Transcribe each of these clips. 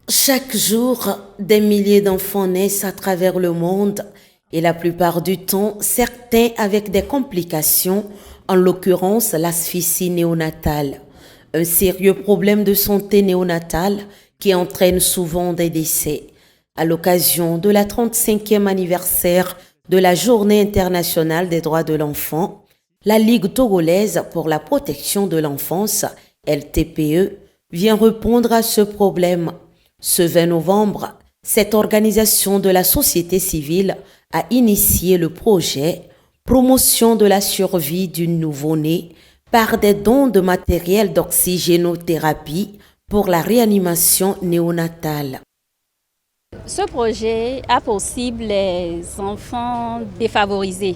Chaque jour, des milliers d'enfants naissent à travers le monde et la plupart du temps, certains avec des complications, en l'occurrence l'asphyxie néonatale, un sérieux problème de santé néonatale qui entraîne souvent des décès. À l'occasion de la 35e anniversaire de la Journée internationale des droits de l'enfant, la Ligue togolaise pour la protection de l'enfance, LTPE, vient répondre à ce problème. Ce 20 novembre, cette organisation de la société civile a initié le projet Promotion de la survie du nouveau-né par des dons de matériel d'oxygénothérapie pour la réanimation néonatale. Ce projet a pour cible les enfants défavorisés,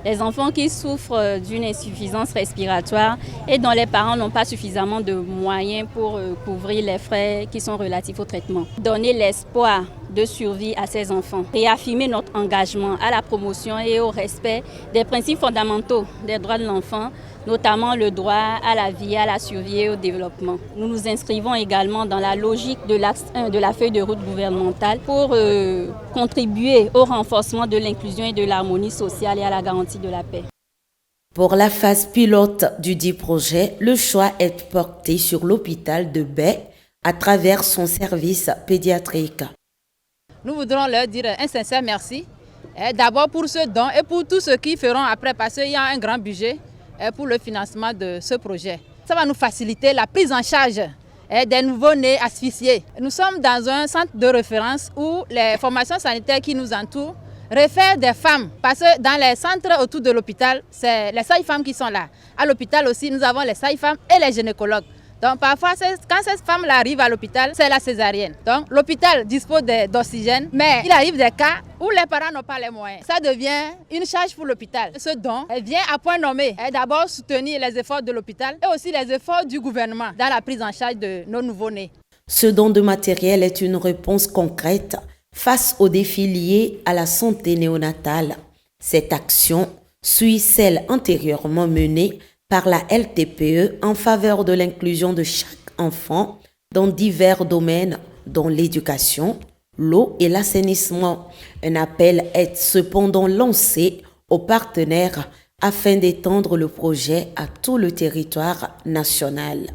les enfants qui souffrent d'une insuffisance respiratoire et dont les parents n'ont pas suffisamment de moyens pour couvrir les frais qui sont relatifs au traitement. Donner l'espoir de survie à ces enfants, réaffirmer notre engagement à la promotion et au respect des principes fondamentaux des droits de l'enfant, notamment le droit à la vie, à la survie et au développement. Nous nous inscrivons également dans la logique de l'axe 1 de la feuille de route gouvernementale pour contribuer au renforcement de l'inclusion et de l'harmonie sociale et à la garantie de la paix. Pour la phase pilote du dit projet, le choix est porté sur l'hôpital de Baie à travers son service pédiatrique. Nous voudrons leur dire un sincère merci, d'abord pour ce don et pour tous ceux qui feront après, parce qu'il y a un grand budget pour le financement de ce projet. Ça va nous faciliter la prise en charge des nouveaux-nés asphyxiés. Nous sommes dans un centre de référence où les formations sanitaires qui nous entourent réfèrent des femmes, parce que dans les centres autour de l'hôpital, c'est les sages-femmes qui sont là. À l'hôpital aussi, nous avons les sages-femmes et les gynécologues. Donc parfois, quand cette femme arrive à l'hôpital, c'est la césarienne. Donc l'hôpital dispose d'oxygène, mais il arrive des cas où les parents n'ont pas les moyens. Ça devient une charge pour l'hôpital. Ce don vient à point nommé. D'abord soutenir les efforts de l'hôpital et aussi les efforts du gouvernement dans la prise en charge de nos nouveaux-nés. Ce don de matériel est une réponse concrète face aux défis liés à la santé néonatale. Cette action suit celle antérieurement menée par la LTPE en faveur de l'inclusion de chaque enfant dans divers domaines, dont l'éducation, l'eau et l'assainissement. Un appel est cependant lancé aux partenaires afin d'étendre le projet à tout le territoire national.